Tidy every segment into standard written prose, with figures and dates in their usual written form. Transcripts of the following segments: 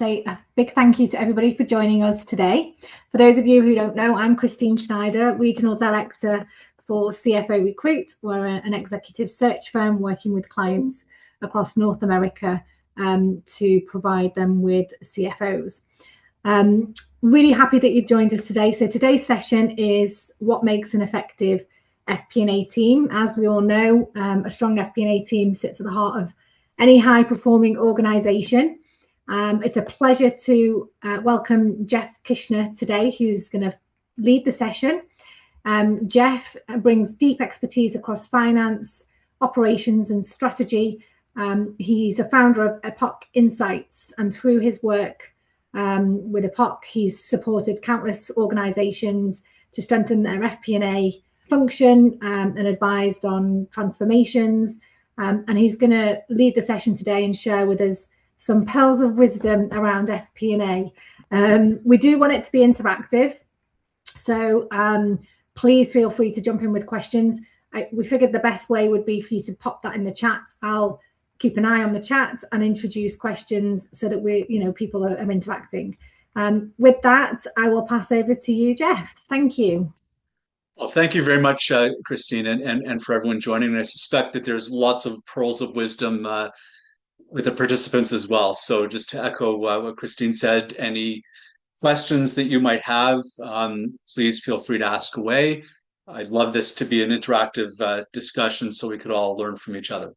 say a big thank you to everybody for joining us today. For those of you who don't know, I'm Christine Schneider, Regional Director for CFO Recruit. We're an executive search firm working with clients across North America to provide them with CFOs. Really happy that you've joined us today. So today's session is what makes an effective FP&A team. As we all know, a strong FP&A team sits at the heart of any high-performing organisation. It's a pleasure to welcome Jeff Kishner today, who's going to lead the session. Jeff brings deep expertise across finance, operations and strategy. He's a founder of Epoch Insights, and through his work with Epoch, he's supported countless organisations to strengthen their FP&A function and advised on transformations. And he's going to lead the session today and share with us some pearls of wisdom around FP&A. We do want it to be interactive, so please feel free to jump in with questions. We figured the best way would be for you to pop that in the chat. I'll keep an eye on the chat and introduce questions so that people are interacting. With that, I will pass over to you, Jeff. Thank you. Well, thank you very much, Christine, and for everyone joining. And I suspect that there's lots of pearls of wisdom with the participants as well. So just to echo what Christine said, any questions that you might have, please feel free to ask away. I'd love this to be an interactive discussion so we could all learn from each other.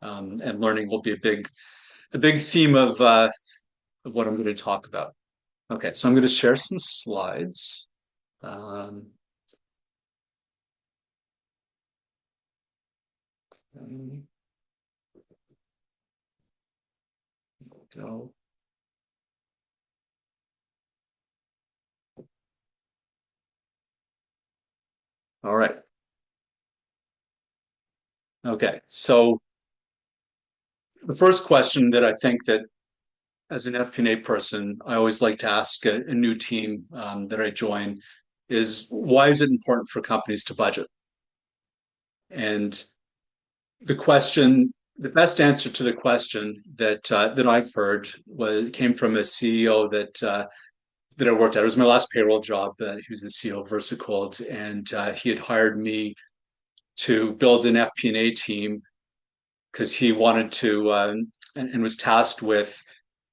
And learning will be a big theme of what I'm going to talk about. Okay, so I'm going to share some slides. There we go. All right. Okay, so the first question that I think that as an FP&A person, I always like to ask a new team that I join is, why is it important for companies to budget? And the best answer to the question that I've heard came from a CEO that I worked at. It was my last payroll job. He was the CEO of VersaCold, and he had hired me to build an FP&A team because he wanted to and was tasked with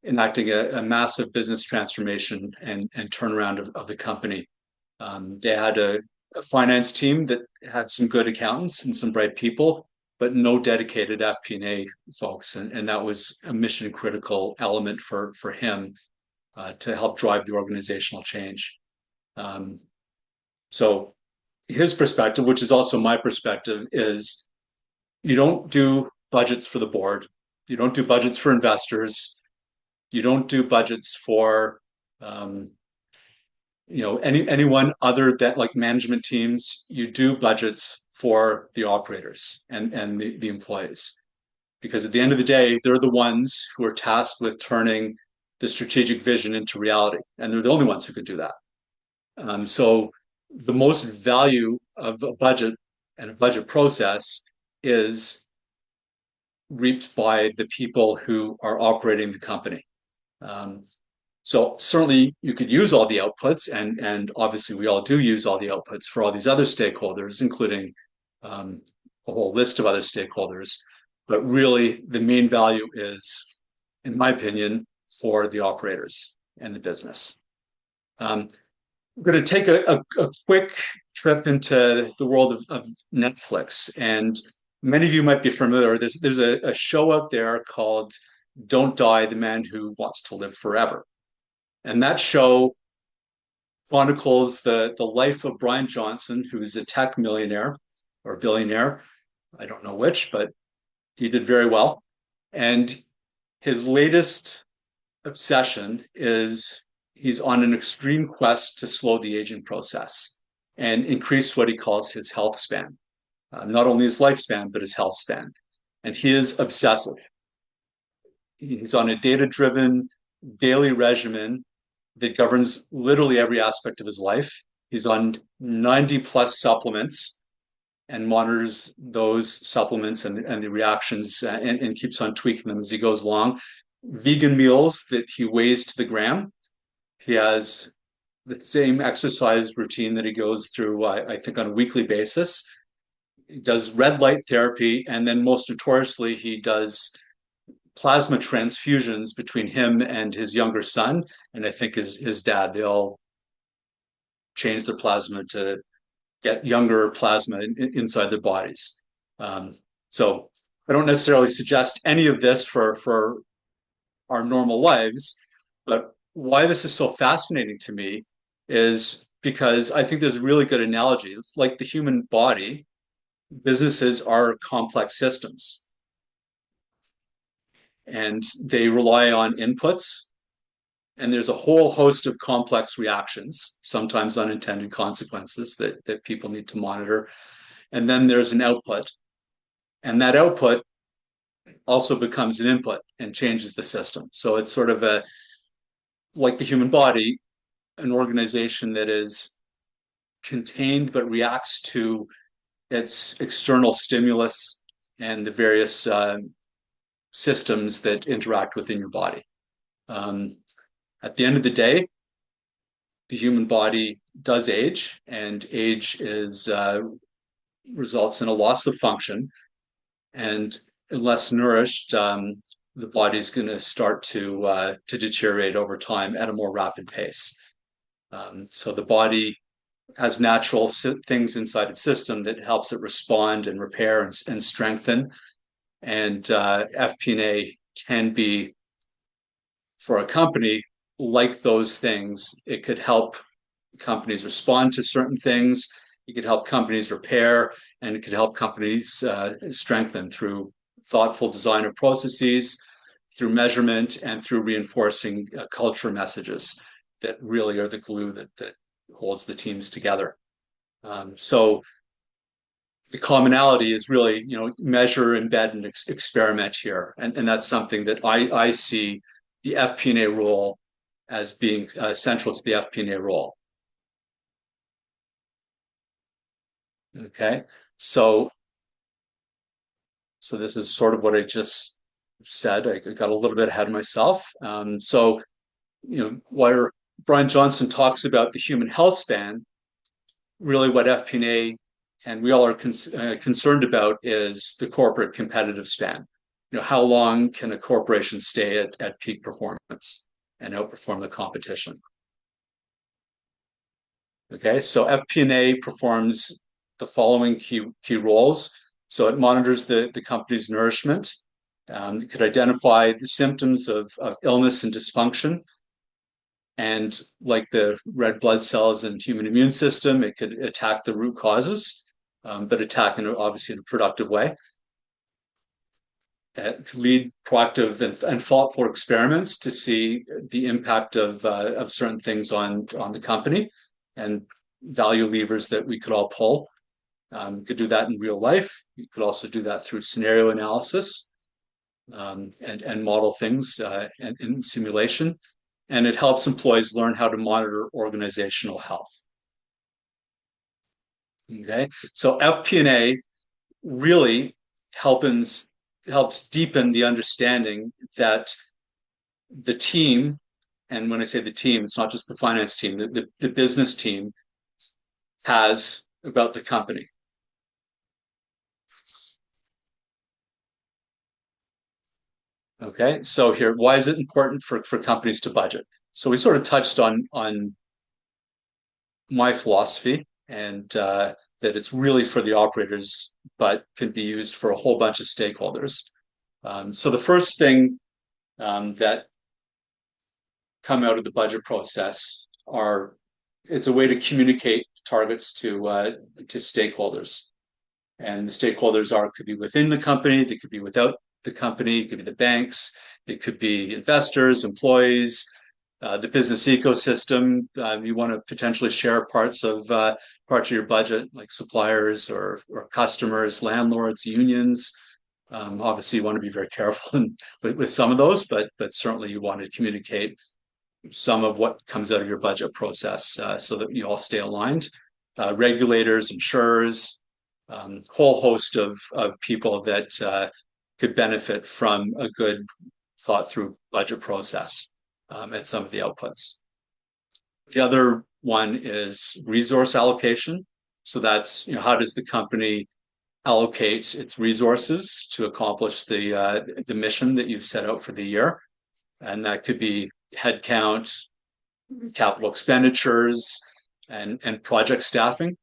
enacting a massive business transformation and turnaround of the company. They had a finance team that had some good accountants and some bright people, but no dedicated FP&A folks. And that was a mission critical element for him to help drive the organizational change. So his perspective, which is also my perspective, is you don't do budgets for the board. You don't do budgets for investors. You don't do budgets for anyone other than like management teams. You do budgets for the operators and the employees, because at the end of the day, they're the ones who are tasked with turning the strategic vision into reality, and they're the only ones who could do that. So the most value of a budget and a budget process is reaped by the people who are operating the company. So certainly you could use all the outputs, and obviously we all do use all the outputs for all these other stakeholders, including a whole list of other stakeholders. But really the main value is, in my opinion, for the operators and the business. I'm going to take a quick trip into the world of Netflix. And many of you might be familiar. There's a show out there called Don't Die, the Man Who Wants to Live Forever. And that show chronicles the life of Brian Johnson, who is a tech millionaire or billionaire. I don't know which, but he did very well. And his latest obsession is he's on an extreme quest to slow the aging process and increase what he calls his health span. Not only his lifespan, but his health span. And he is obsessive. He's on a data-driven daily regimen that governs literally every aspect of his life. He's on 90 plus supplements and monitors those supplements and the reactions and keeps on tweaking them as he goes along. vegan meals that he weighs to the gram. He has the same exercise routine that he goes through, I think, on a weekly basis. He does red light therapy, and then most notoriously, he does plasma transfusions between him and his younger son, and I think his dad. They all change their plasma to get younger plasma inside their bodies. So I don't necessarily suggest any of this for our normal lives, but why this is so fascinating to me is because I think there's a really good analogy. It's like the human body. Businesses are complex systems, and they rely on inputs, and there's a whole host of complex reactions, sometimes unintended consequences that people need to monitor. And then there's an output, and that output also becomes an input and changes the system. So it's sort of like the human body, an organization that is contained but reacts to its external stimulus and the various systems that interact within your body. At the end of the day, the human body does age, and age results in a loss of function. And unless nourished, the body's going to start to deteriorate over time at a more rapid pace. So the body has natural things inside its system that helps it respond and repair and strengthen. And FP&A can be, for a company, like those things. It could help companies respond to certain things. It could help companies repair, and it could help companies strengthen through thoughtful design of processes, through measurement, and through reinforcing culture messages that really are the glue that holds the teams together. So the commonality is really, measure, embed, and experiment here. And that's something that I see the FP&A role as being central to the FP&A role. Okay, so this is sort of what I just said. I got a little bit ahead of myself. So, where Brian Johnson talks about the human health span, really what FP&A and we all are concerned about is the corporate competitive span. How long can a corporation stay at peak performance and outperform the competition? Okay, so FP&A performs the following key roles. So it monitors the company's nourishment. It could identify the symptoms of illness and dysfunction. And like the red blood cells and human immune system, it could attack the root causes, but attack obviously in a productive way. It could lead proactive and thoughtful experiments to see the impact of certain things on the company and value levers that we could all pull. You could do that in real life. You could also do that through scenario analysis and model things in simulation. And it helps employees learn how to monitor organizational health. Okay, so FP&A really helps deepen the understanding that the team, and when I say the team, it's not just the finance team, the business team has about the company. Okay, so here, why is it important for companies to budget? So we sort of touched on my philosophy and that it's really for the operators, but can be used for a whole bunch of stakeholders. So the first thing that come out of the budget process it's a way to communicate targets to stakeholders. And the stakeholders could be within the company, they could be without the company, it could be the banks, it could be investors, employees, the business ecosystem. You want to potentially share parts of your budget, like suppliers or customers, landlords, unions. Obviously, you want to be very careful with some of those, but certainly you want to communicate some of what comes out of your budget process so that you all stay aligned. Regulators, insurers, whole host of people that could benefit from a good thought through budget process at some of the outputs. The other one is resource allocation. So that's, how does the company allocate its resources to accomplish the mission that you've set out for the year? And that could be headcount, capital expenditures, and project staffing.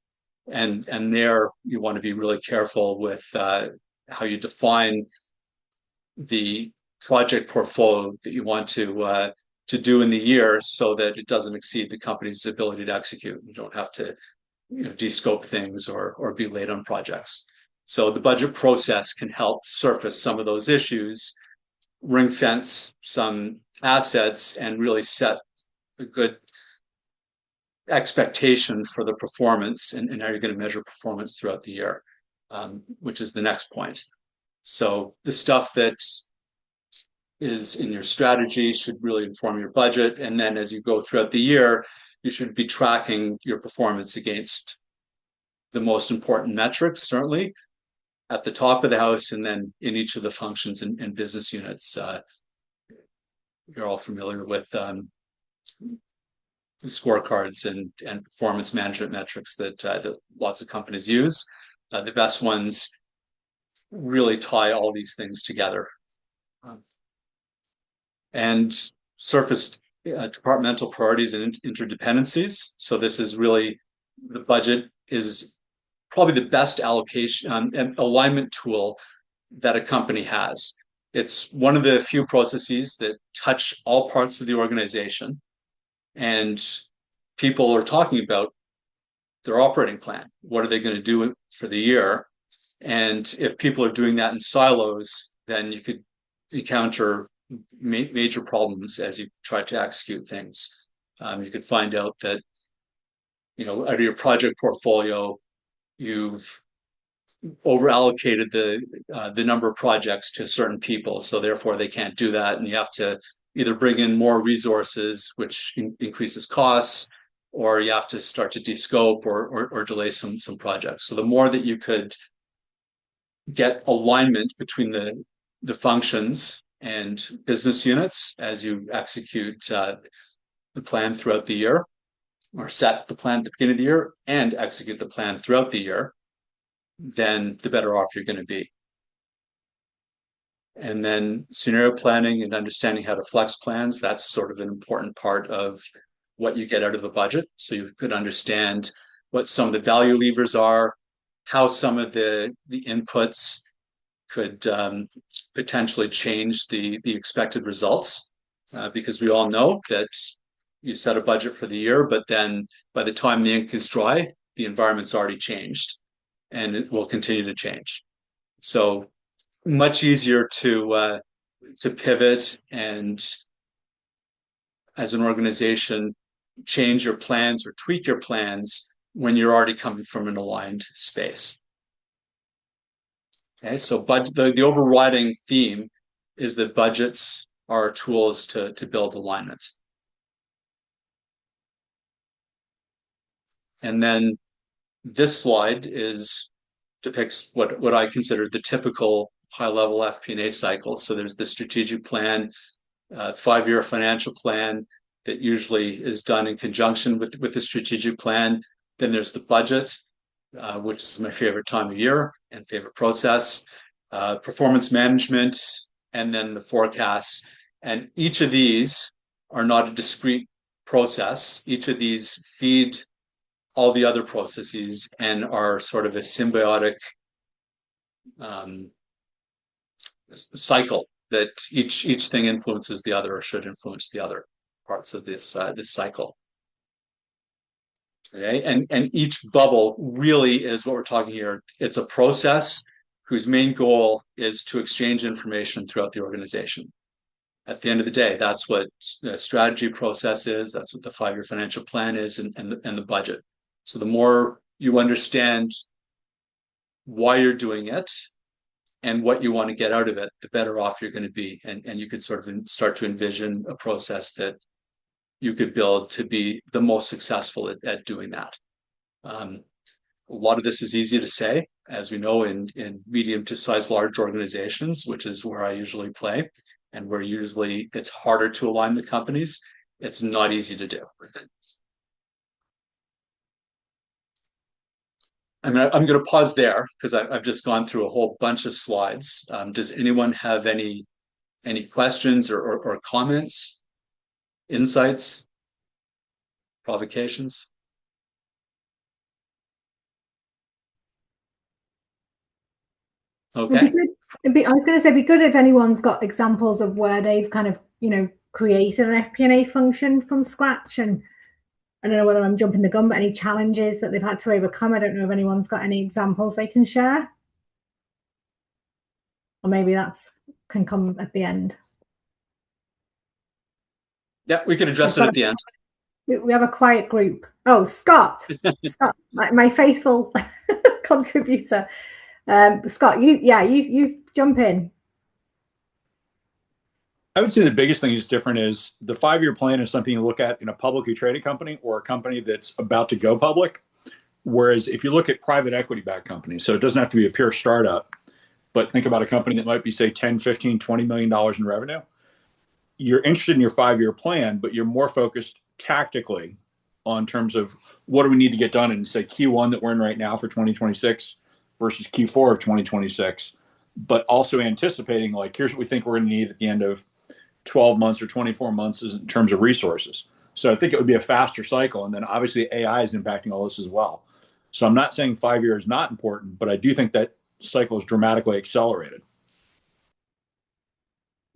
And there you want to be really careful with how you define the project portfolio that you want to do in the year, so that it doesn't exceed the company's ability to execute. You don't have to de-scope things or be late on projects. So the budget process can help surface some of those issues, ring fence some assets, and really set a good expectation for the performance and how you're going to measure performance throughout the year, which is the next point. So the stuff that is in your strategy should really inform your budget. And then as you go throughout the year, you should be tracking your performance against the most important metrics, certainly at the top of the house, and then in each of the functions and business units. You're all familiar with the scorecards and performance management metrics that lots of companies use. The best ones really tie all these things together. And surfaced departmental priorities and interdependencies. So this is really, the budget is probably the best allocation and alignment tool that a company has. It's one of the few processes that touch all parts of the organization, and people are talking about their operating plan. What are they going to do for the year? And if people are doing that in silos, then you could encounter major problems as you try to execute things. You could find out that, out of your project portfolio, you've over allocated the number of projects to certain people, so therefore they can't do that, and you have to either bring in more resources, which increases costs, or you have to start to de-scope or delay some projects. So the more that you could get alignment between the functions and business units as you execute the plan throughout the year, or set the plan at the beginning of the year and execute the plan throughout the year, then the better off you're going to be. And then scenario planning and understanding how to flex plans, that's sort of an important part of what you get out of a budget. So you could understand what some of the value levers are, how some of the inputs could potentially change the expected results, because we all know that you set a budget for the year, but then by the time the ink is dry, the environment's already changed, and it will continue to change. So much easier to pivot and, as an organization, change your plans or tweak your plans when you're already coming from an aligned space. Okay, so the overriding theme is that budgets are tools to build alignment. And then this slide depicts what I consider the typical high-level FP&A cycle. So there's the strategic plan, 5-year financial plan that usually is done in conjunction with the strategic plan. Then there's the budget, which is my favorite time of year and favorite process, performance management, and then the forecasts. And each of these are not a discrete process. Each of these feed all the other processes and are sort of a symbiotic cycle that each thing influences the other, or should influence the other parts of this cycle. Okay, and each bubble really is what we're talking here. It's a process whose main goal is to exchange information throughout the organization. At the end of the day, that's what the strategy process is. That's what the 5-year financial plan is, and the budget. So the more you understand why you're doing it and what you want to get out of it, the better off you're going to be. And you could sort of start to envision a process that you could build to be the most successful at doing that. A lot of this is easy to say, as we know, in medium to size large organizations, which is where I usually play. and where usually it's harder to align the companies, it's not easy to do. I mean, I'm going to pause there because I've just gone through a whole bunch of slides. Does anyone have any questions or comments, insights, provocations? It'd be Okay. good. I was going to say, it'd be good if anyone's got examples of where they've kind of, created an FP&A function from scratch. And I don't know whether I'm jumping the gun, but any challenges that they've had to overcome. I don't know if anyone's got any examples they can share. Or maybe that's can come at the end. Yeah, we can address it at the end. We have a quiet group. Oh, Scott, my faithful contributor. Scott, you jump in. I would say the biggest thing that's different is the 5-year plan is something you look at in a publicly traded company or a company that's about to go public. Whereas if you look at private equity backed companies, so it doesn't have to be a pure startup, but think about a company that might be, say, 10, 15, $20 million in revenue. You're interested in your 5-year plan, but you're more focused tactically on terms of what do we need to get done in, say, Q1 that we're in right now for 2026 versus Q4 of 2026, but also anticipating, like, here's what we think we're going to need at the end of 12 months or 24 months in terms of resources. So I think it would be a faster cycle. And then obviously AI is impacting all this as well. So I'm not saying 5 years is not important, but I do think that cycle is dramatically accelerated.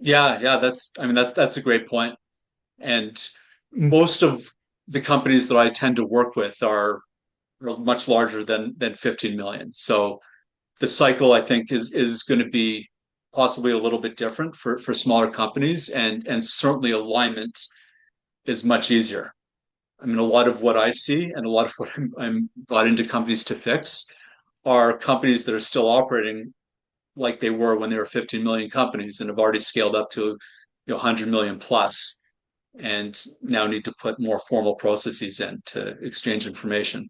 Yeah, that's a great point. And most of the companies that I tend to work with are much larger than 15 million. So the cycle, I think, is going to be possibly a little bit different for smaller companies, and certainly alignment is much easier. I mean, a lot of what I see and a lot of what I'm brought into companies to fix are companies that are still operating like they were when they were 15 million companies and have already scaled up to 100 million plus, and now need to put more formal processes in to exchange information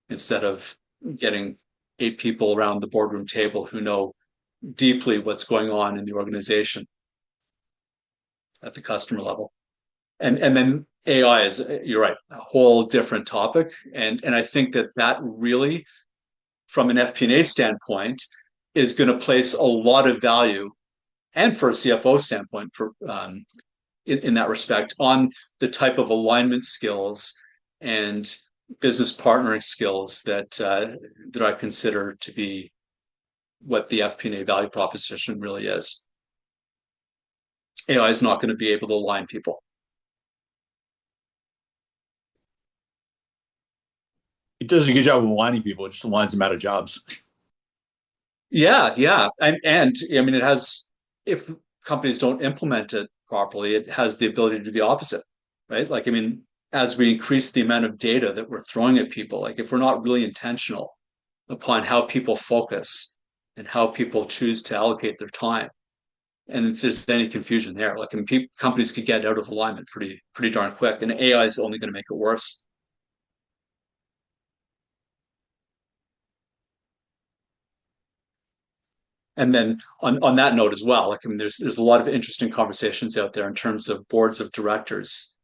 instead of getting 8 people around the boardroom table who know deeply what's going on in the organization at the customer level. And then AI is, you're right, a whole different topic. And I think that really, from an FP&A standpoint, is going to place a lot of value, and for a CFO standpoint, for in that respect, on the type of alignment skills and business partnering skills that I consider to be what the FP&A value proposition really is. AI is not going to be able to align people. It does a good job of aligning people. It just aligns them out of jobs. Yeah. And I mean, it has, if companies don't implement it properly, it has the ability to do the opposite, right? Like, I mean, as we increase the amount of data that we're throwing at people, like if we're not really intentional upon how people focus and how people choose to allocate their time, and if there's any confusion there, like, I mean, companies could get out of alignment pretty darn quick, and AI is only going to make it worse. And then on that note as well, like, I mean, there's a lot of interesting conversations out there in terms of boards of directors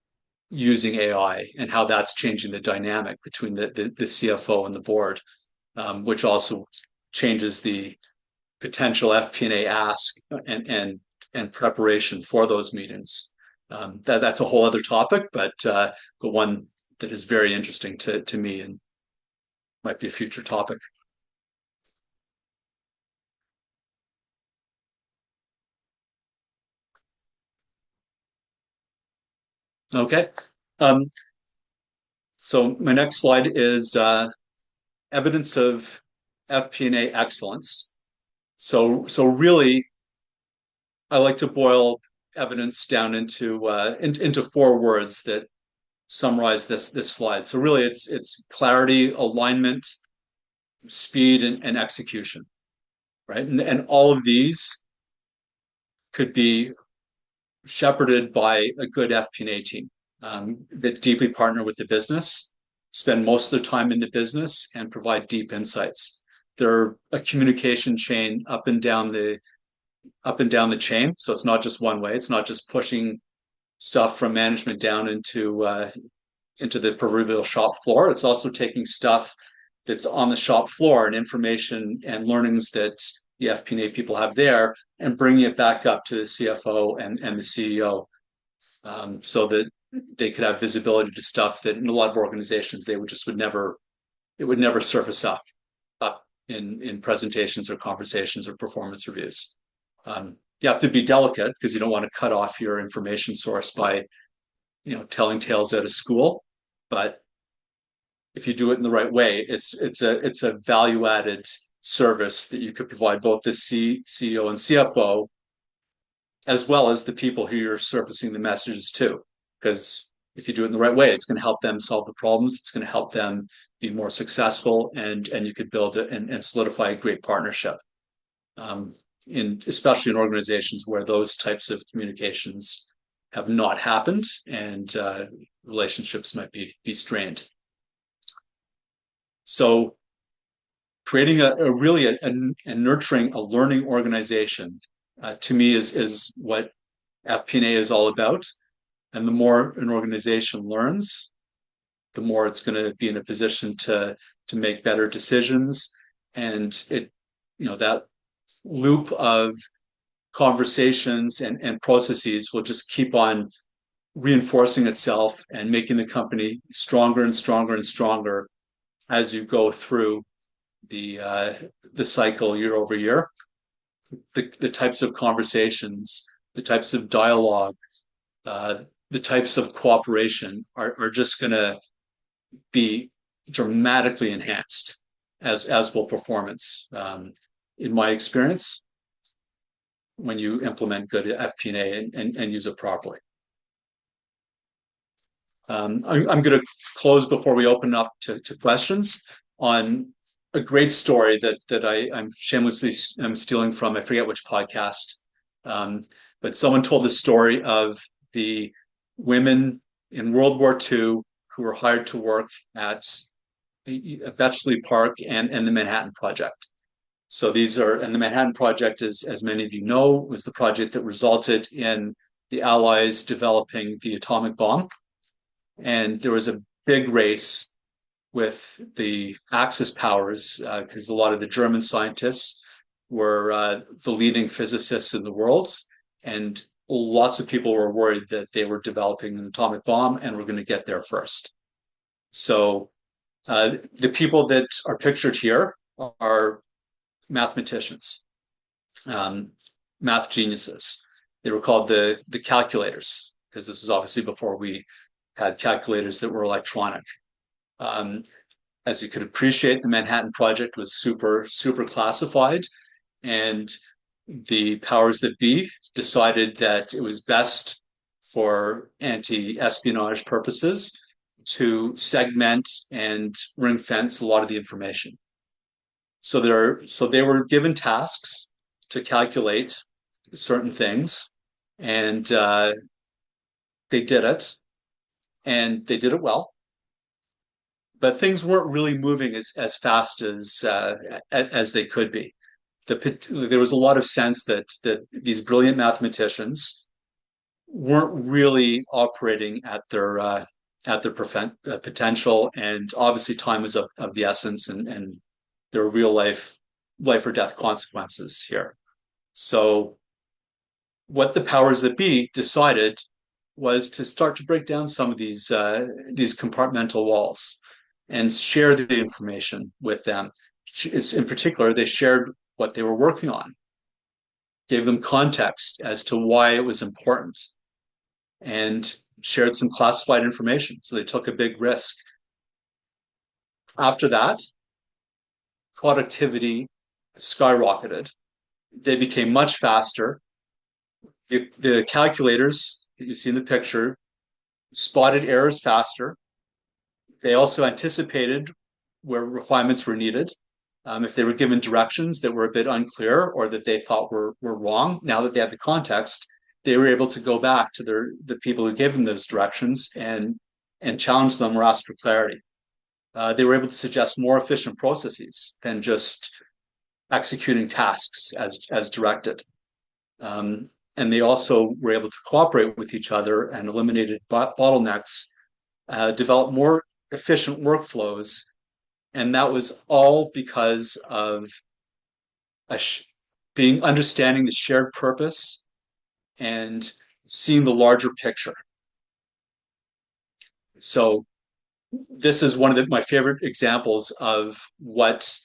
using AI and how that's changing the dynamic between the CFO and the board, which also changes the potential FP&A ask and preparation for those meetings. That's a whole other topic, but one that is very interesting to me and might be a future topic. Okay. So my next slide is evidence of FP&A excellence. So really, I like to boil evidence down into 4 words that summarize this slide. So really, it's clarity, alignment, speed, and execution, right? And all of these could be shepherded by a good FP&A team that deeply partner with the business, spend most of their time in the business, and provide deep insights. They're a communication chain up and down the up and down the chain. So it's not just one way. It's not just pushing stuff from management down into the proverbial shop floor. It's also taking stuff that's on the shop floor and information and learnings that the FP&A people have there and bringing it back up to the CFO and the CEO, so that they could have visibility to stuff that in a lot of organizations they would never surface up in presentations or conversations or performance reviews. You have to be delicate because you don't want to cut off your information source by telling tales out of school, but if you do it in the right way, it's a value added service that you could provide both the CEO and CFO, as well as the people who you're surfacing the messages to. Because if you do it in the right way, it's going to help them solve the problems. It's going to help them be more successful, and you could build it and solidify a great partnership. Especially in organizations where those types of communications have not happened and relationships might be strained. So creating a nurturing a learning organization to me is what FP&A is all about. And the more an organization learns, the more it's going to be in a position to make better decisions. And that loop of conversations and processes will just keep on reinforcing itself and making the company stronger and stronger and stronger as you go through the cycle year over year. The types of conversations, the types of dialogue, the types of cooperation are just going to be dramatically enhanced, as will performance. In my experience, when you implement good FP&A and use it properly. I'm going to close before we open up to questions on a great story that I'm shamelessly stealing from, I forget which podcast, but someone told the story of the women in World War II who were hired to work at Bletchley Park and the Manhattan Project. So and the Manhattan Project, as many of you know, was the project that resulted in the Allies developing the atomic bomb. And there was a big race with the Axis powers because a lot of the German scientists were the leading physicists in the world. And lots of people were worried that they were developing an atomic bomb and were going to get there first. So the people that are pictured here are mathematicians, math geniuses. They were called the calculators because this was obviously before we had calculators that were electronic. As you could appreciate, the Manhattan Project was super, super classified, and the powers that be decided that it was best for anti-espionage purposes to segment and ring fence a lot of the information. So they were given tasks to calculate certain things, and they did it, and they did it well. But things weren't really moving as fast as they could be. There was a lot of sense that these brilliant mathematicians weren't really operating at their potential, and obviously time was of the essence, and there were real life or death consequences here. So what the powers that be decided was to start to break down some of these compartmental walls and share the information with them. In particular, they shared what they were working on, gave them context as to why it was important, and shared some classified information. So they took a big risk. After that, productivity skyrocketed. They became much faster. The calculators that you see in the picture spotted errors faster. They also anticipated where refinements were needed. If they were given directions that were a bit unclear or that they thought were wrong, now that they had the context, they were able to go back to the people who gave them those directions and challenge them or ask for clarity. They were able to suggest more efficient processes than just executing tasks as directed. And they also were able to cooperate with each other and eliminated bottlenecks, develop more efficient workflows. And that was all because of understanding the shared purpose and seeing the larger picture. So this is one of my favorite examples of what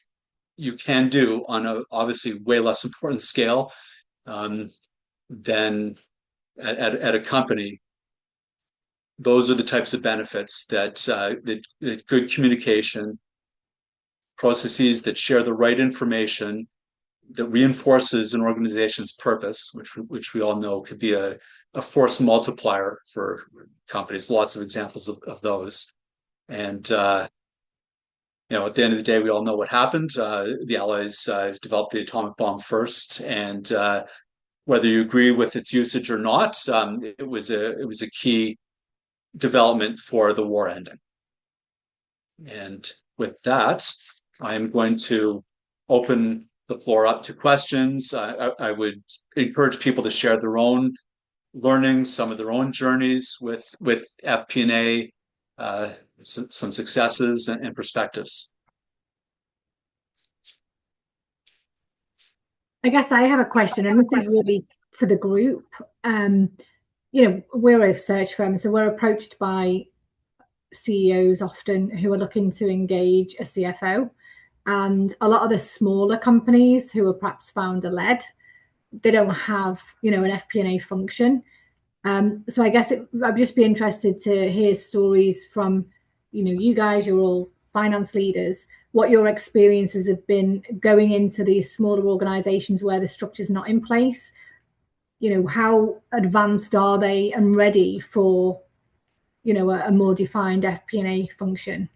you can do on a obviously way less important scale than at a company. Those are the types of benefits that good communication, processes that share the right information, that reinforces an organization's purpose, which we all know could be a force multiplier for companies. Lots of examples of those. And at the end of the day, we all know what happened. The Allies developed the atomic bomb first, and whether you agree with its usage or not, it was a key development for the war ending. And with that, I am going to open the floor up to questions. I would encourage people to share their own learnings, some of their own journeys with FP&A, some successes and perspectives. I guess I have a question, and this is really for the group. We're a search firm, so we're approached by CEOs often who are looking to engage a CFO. And a lot of the smaller companies who are perhaps founder-led, they don't have, an FP&A function. So I guess I'd just be interested to hear stories from, you guys, you're all finance leaders, what your experiences have been going into these smaller organizations where the structure's not in place. How advanced are they and ready for, a more defined FP&A function?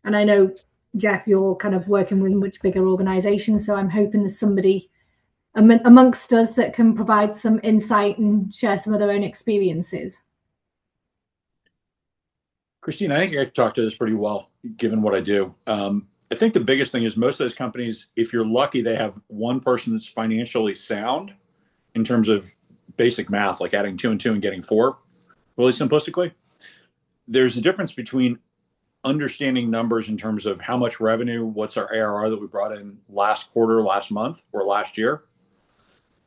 And I know, Jeff, you're kind of working with much bigger organizations, so I'm hoping there's somebody amongst us that can provide some insight and share some of their own experiences. Christine, I think I can talk to this pretty well, given what I do. I think the biggest thing is most of those companies, if you're lucky, they have one person that's financially sound in terms of basic math, like adding 2 and 2 and getting 4, really simplistically. There's a difference between understanding numbers in terms of how much revenue, what's our ARR that we brought in last quarter, last month, or last year.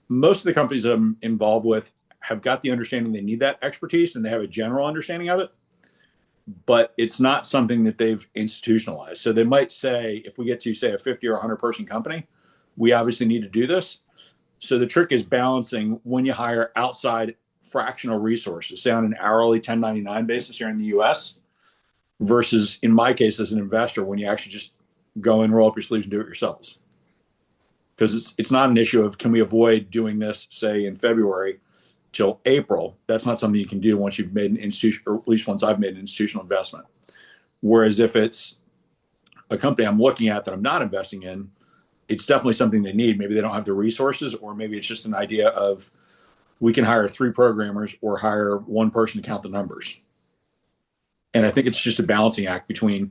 Most of the companies that I'm involved with have got the understanding they need that expertise and they have a general understanding of it, but it's not something that they've institutionalized. So they might say, if we get to, say, a 50 or 100 person company, we obviously need to do this. So the trick is balancing when you hire outside fractional resources, say on an hourly 1099 basis here in the US, versus in my case as an investor, when you actually just go and roll up your sleeves and do it yourselves. Because it's not an issue of can we avoid doing this, say, in February till April. That's not something you can do once you've made an institution, or at least once I've made an institutional investment. Whereas if it's a company I'm looking at that I'm not investing in, it's definitely something they need. Maybe they don't have the resources, or maybe it's just an idea of we can hire 3 programmers or hire 1 person to count the numbers. And I think it's just a balancing act between,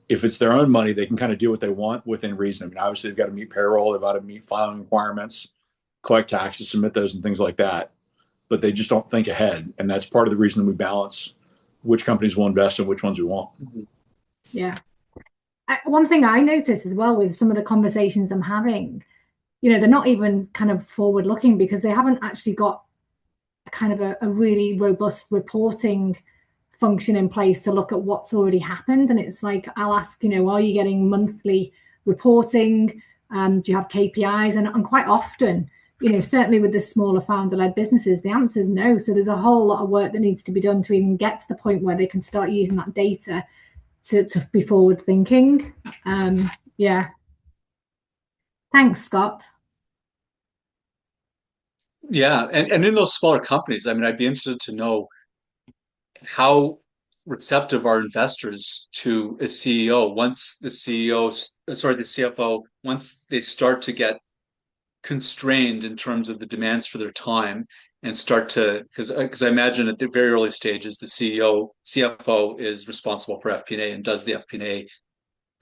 if it's their own money, they can kind of do what they want within reason. I mean, obviously they've got to meet payroll, they've got to meet filing requirements, collect taxes, submit those and things like that. But they just don't think ahead. And that's part of the reason that we balance which companies we'll invest in, which ones we won't. Yeah. One thing I notice as well with some of the conversations I'm having, they're not even kind of forward looking because they haven't actually got kind of a really robust reporting function in place to look at what's already happened. And it's like, I'll ask, are you getting monthly reporting? Do you have KPIs? And quite often, certainly with the smaller founder-led businesses, the answer is no. So there's a whole lot of work that needs to be done to even get to the point where they can start using that data to be forward thinking. Yeah. Thanks, Scott. Yeah, and in those smaller companies, I mean, I'd be interested to know how receptive are investors to a CEO once the CFO, once they start to get constrained in terms of the demands for their time and start to, because I imagine at the very early stages, the CFO is responsible for FP&A and does the FP&A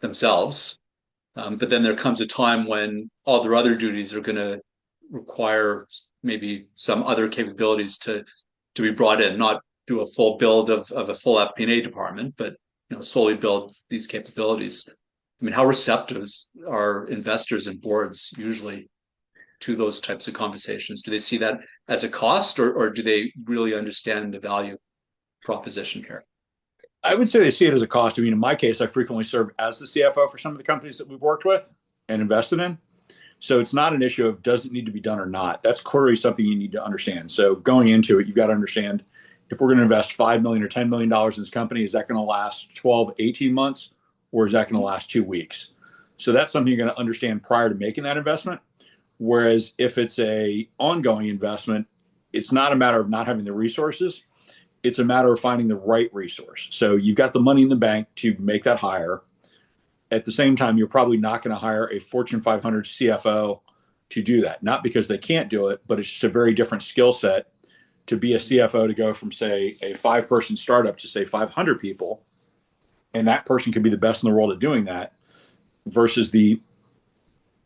themselves. But then there comes a time when all their other duties are going to require maybe some other capabilities to be brought in, not do a full build of a full FP&A department, but solely build these capabilities. I mean, how receptive are investors and boards usually to those types of conversations? Do they see that as a cost, or do they really understand the value proposition here? I would say they see it as a cost. I mean, in my case, I frequently serve as the CFO for some of the companies that we've worked with and invested in. So it's not an issue of does it need to be done or not. That's clearly something you need to understand. So going into it, you've got to understand if we're going to invest $5 million or $10 million in this company, is that going to last 12, 18 months, or is that going to last 2 weeks? So that's something you're going to understand prior to making that investment. Whereas if it's a ongoing investment, it's not a matter of not having the resources. It's a matter of finding the right resource. So you've got the money in the bank to make that hire. At the same time, you're probably not going to hire a Fortune 500 CFO to do that. Not because they can't do it, but it's just a very different skill set to be a CFO to go from, say, a 5-person startup to, say, 500 people. And that person can be the best in the world at doing that versus the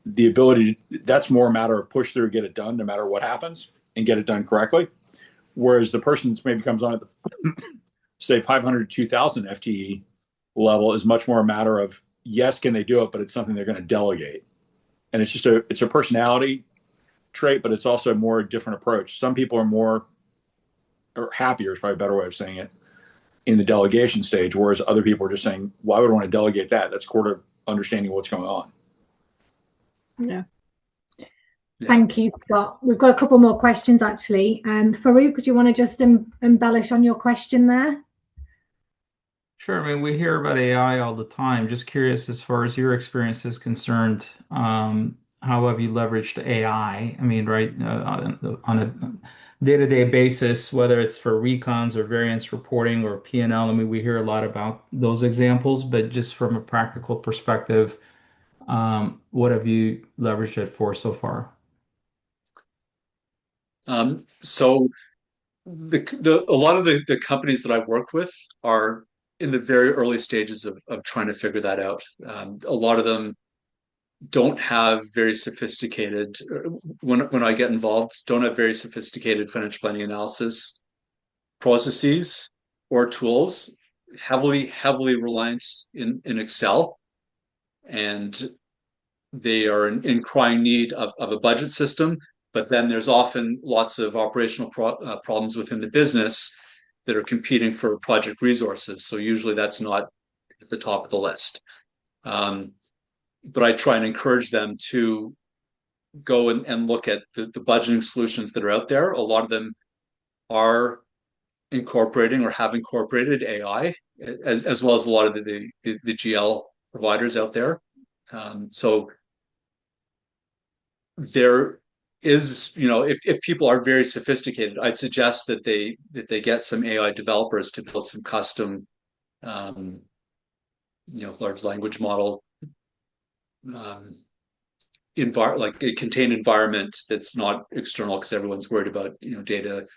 ability that's more a matter of push through, get it done no matter what happens and get it done correctly. Whereas the person that's maybe comes on at the, say, 500 to 2,000 FTE level is much more a matter of, yes, can they do it, but it's something they're going to delegate. And it's a personality trait, but it's also a more different approach. Some people are more, or happier is probably a better way of saying it, in the delegation stage, whereas other people are just saying, why would I want to delegate that? That's core to understanding what's going on. Yeah. Thank you, Scott. We've got a couple more questions, actually. Farouk, could you want to just embellish on your question there? Sure. I mean, we hear about AI all the time. Just curious, as far as your experience is concerned, how have you leveraged AI? I mean, right, on a day-to-day basis, whether it's for recons or variance reporting or P&L. I mean, we hear a lot about those examples, but just from a practical perspective, what have you leveraged it for so far? So a lot of the companies that I work with are in the very early stages of trying to figure that out. A lot of them don't have very sophisticated, when I get involved, don't have very sophisticated financial planning analysis processes or tools, heavily reliant in Excel. And they are in crying need of a budget system. But then there's often lots of operational problems within the business that are competing for project resources. So usually that's not at the top of the list. But I try and encourage them to go and look at the budgeting solutions that are out there. A lot of them are incorporating or have incorporated AI, as well as a lot of the GL providers out there. So there is, if people are very sophisticated, I'd suggest that they get some AI developers to build some custom, large language model, like a contained environment that's not external, because everyone's worried about data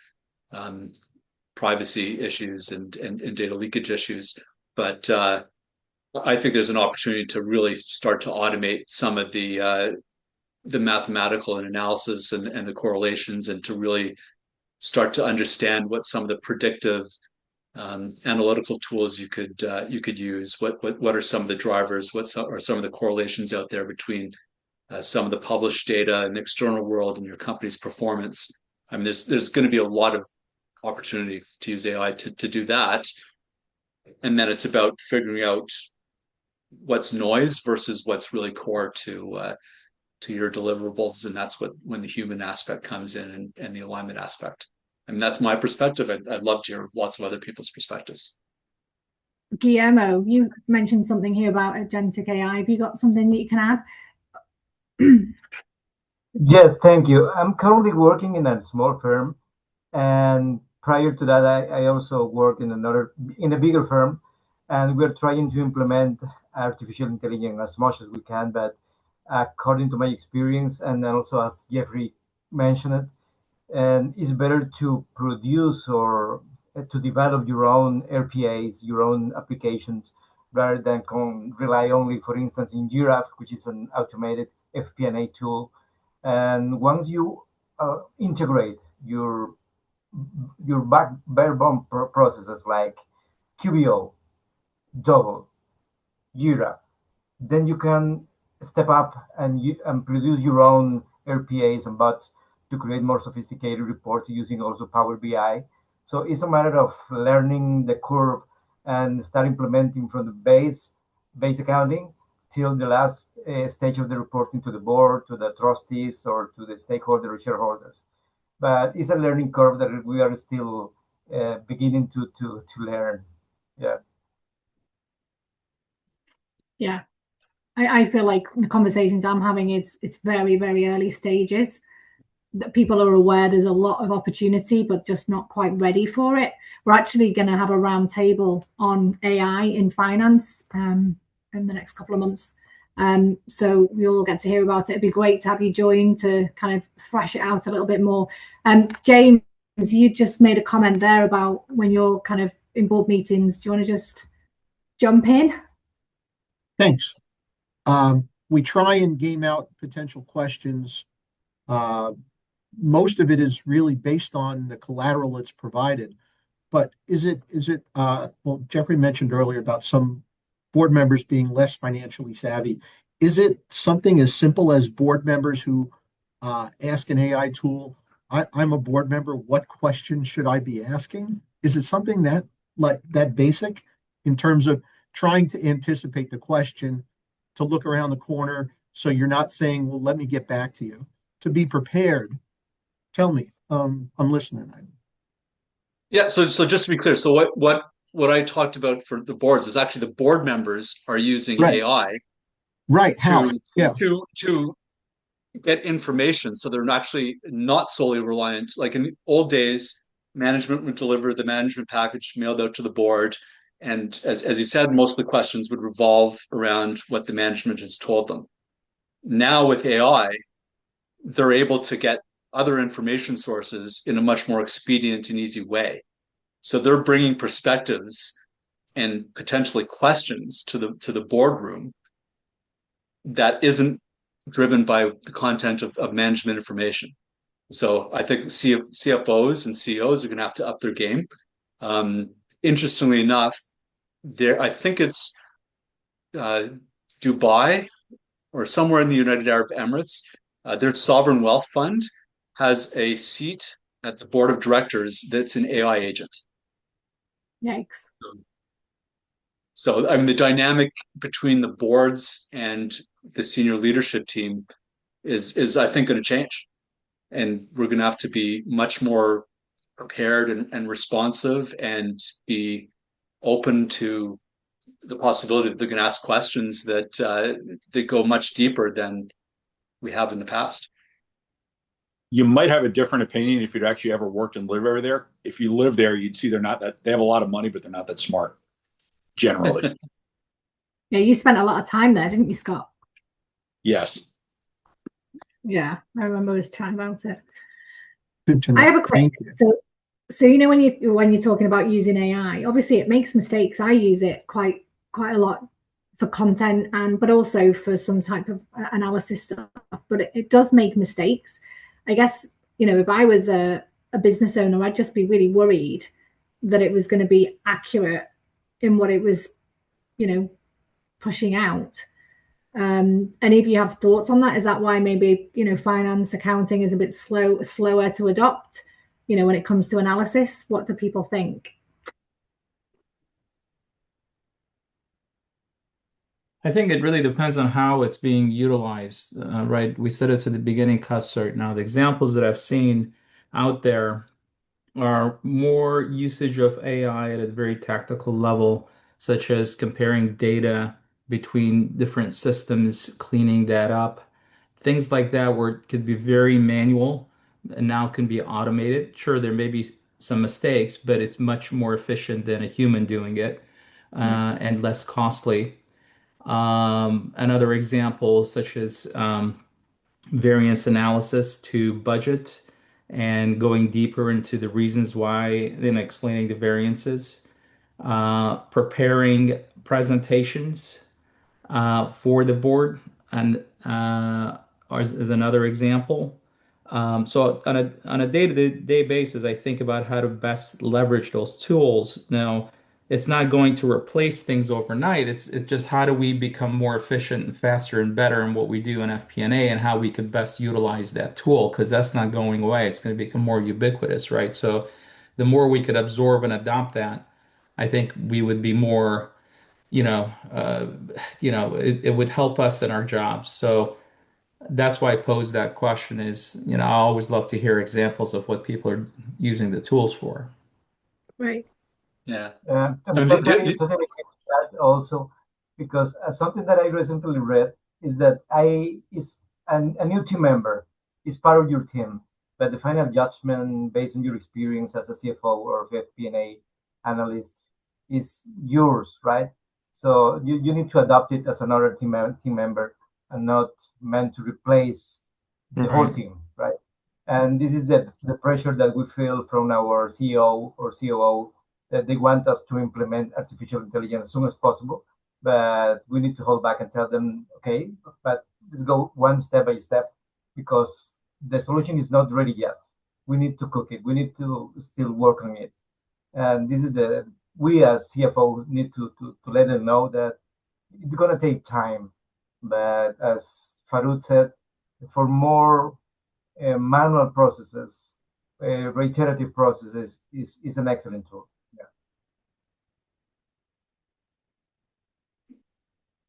privacy issues and data leakage issues. But I think there's an opportunity to really start to automate some of the mathematical and analysis and the correlations, and to really start to understand what some of the predictive analytical tools you could use. What are some of the drivers? What are some of the correlations out there between some of the published data in the external world and your company's performance? I mean, there's going to be a lot of opportunity to use AI to do that. And then it's about figuring out what's noise versus what's really core to your deliverables. And that's when the human aspect comes in, and the alignment aspect. I mean, that's my perspective. I'd love to hear lots of other people's perspectives. Guillermo, you mentioned something here about agentic AI. Have you got something that you can add? Yes, thank you. I'm currently working in a small firm, and prior to that, I also work in a bigger firm, and we're trying to implement artificial intelligence as much as we can. But according to my experience, and also as Jeffrey mentioned it, and it's better to produce or to develop your own RPAs, your own applications, rather than rely only, for instance, in Jira, which is an automated FP&A tool. And once you integrate your bare bone processes like QBO, Double, Jira, then you can step up and produce your own RPAs and bots to create more sophisticated reports using also Power BI. So it's a matter of learning the curve and start implementing from the base accounting till the last stage of the reporting to the board, to the trustees, or to the stakeholder or shareholders. But it's a learning curve that we are still beginning to learn. Yeah. Yeah. I feel like the conversations I'm having, it's very, very early stages. That people are aware there's a lot of opportunity, but just not quite ready for it. We're actually going to have a round table on AI in finance in the next couple of months. So we'll get to hear about it. It'd be great to have you join to kind of thrash it out a little bit more. James, you just made a comment there about when you're kind of in board meetings. Do you want to just jump in? Thanks. We try and game out potential questions. Most of it is really based on the collateral that's provided. But is it well, Jeffrey mentioned earlier about some board members being less financially savvy. Is it something as simple as board members who ask an AI tool, I'm a board member, what question should I be asking? Is it something that basic in terms of trying to anticipate the question, to look around the corner so you're not saying, well, let me get back to you, to be prepared? Tell me. I'm listening. Yeah, so just to be clear, so what I talked about for the boards is actually the board members are using Right. AI Right. How? Yeah. to get information, so they're actually not solely reliant. Like in the old days, management would deliver the management package mailed out to the board, and as you said, most of the questions would revolve around what the management has told them. Now with AI, they're able to get other information sources in a much more expedient and easy way. So they're bringing perspectives and potentially questions to the boardroom that isn't driven by the content of management information. So I think CFOs and CEOs are going to have to up their game. Interestingly enough, I think it's Dubai or somewhere in the United Arab Emirates, their sovereign wealth fund has a seat at the board of directors that's an AI agent. Yikes. So, I mean, the dynamic between the boards and the senior leadership team is I think, going to change. And we're going to have to be much more prepared and responsive and be open to the possibility that they're going to ask questions that go much deeper than we have in the past. You might have a different opinion if you'd actually ever worked and lived over there. If you live there, you'd see they have a lot of money, but they're not that smart, generally. Yeah, you spent a lot of time there, didn't you, Scott? Yes. Yeah, I remember us chatting about it. Good to know. I have a question. So you know, when you're talking about using AI, obviously it makes mistakes. I use it quite a lot for content but also for some type of analysis stuff. But it does make mistakes. I guess, you know, if I was a business owner, I'd just be really worried that it was going to be accurate in what it was, you know, pushing out. And if you have thoughts on that, is that why maybe, you know, finance accounting is a bit slower to adopt, you know, when it comes to analysis? What do people think? I think it really depends on how it's being utilized, right? We said it's at the beginning custard. Now, the examples that I've seen out there are more usage of AI at a very tactical level, such as comparing data between different systems, cleaning that up, things like that, where it could be very manual and now can be automated. Sure, there may be some mistakes, but it's much more efficient than a human doing it, and less costly. Another example, such as variance analysis to budget and going deeper into the reasons why, then explaining the variances, preparing presentations for the board, and as another example. So on a day-to-day basis, I think about how to best leverage those tools. Now, it's not going to replace things overnight. It's just how do we become more efficient and faster and better in what we do in FP&A and how we could best utilize that tool, because that's not going away. It's going to become more ubiquitous, right? So the more we could absorb and adopt that, I think we would be more, it would help us in our jobs. So that's why I posed that question is, I always love to hear examples of what people are using the tools for. Right. Yeah. I'm And totally agree with that also, because something that I recently read is that a new team member is part of your team, but the final judgment based on your experience as a CFO or FP&A analyst is yours, right? So you need to adopt it as another team member and not meant to replace the whole team, right? And this is the pressure that we feel from our CEO or COO, that they want us to implement artificial intelligence as soon as possible. But we need to hold back and tell them, okay, but let's go one step by step, because the solution is not ready yet. We need to cook it. We need to still work on it. And this is we as CFO need to let them know that it's going to take time. But as Farud said, for more manual processes, reiterative processes is an excellent tool.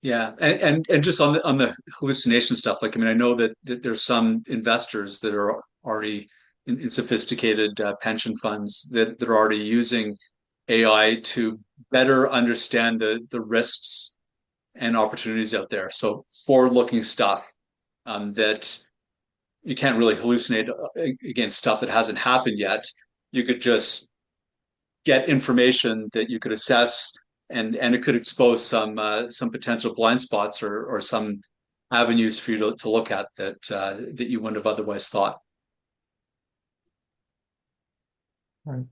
Yeah, and just on the hallucination stuff, like, I mean, I know that there's some investors that are already in sophisticated pension funds that are already using AI to better understand the risks and opportunities out there. So forward-looking stuff that you can't really hallucinate against stuff that hasn't happened yet. You could just get information that you could assess, and it could expose some potential blind spots or some avenues for you to look at that you wouldn't have otherwise thought. Right.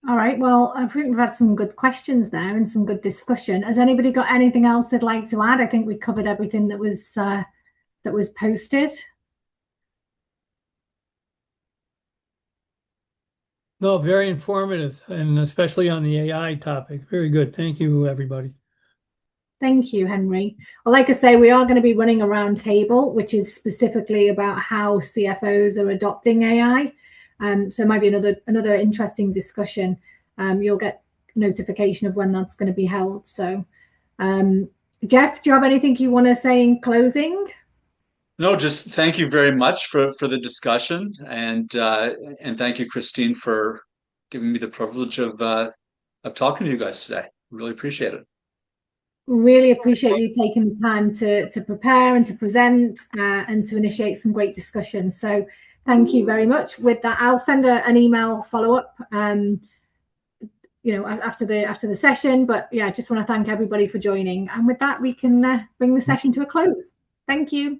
All right. Well, I think we've had some good questions there and some good discussion. Has anybody got anything else they'd like to add? I think we covered everything that was posted. No, very informative, and especially on the AI topic. Very good. Thank you, everybody. Thank you, Henry. Well, like I say, we are going to be running a round table, which is specifically about how CFOs are adopting AI. So it might be another interesting discussion. You'll get notification of when that's going to be held. So, Jeff, do you have anything you want to say in closing? No, just thank you very much for the discussion, and thank you, Christine, for giving me the privilege of talking to you guys today. Really appreciate it. Really appreciate you taking the time to prepare and to present and to initiate some great discussion. So thank you very much. With that, I'll send an email follow-up after the session. But yeah, I just want to thank everybody for joining. And with that, we can bring the session to a close. Thank you.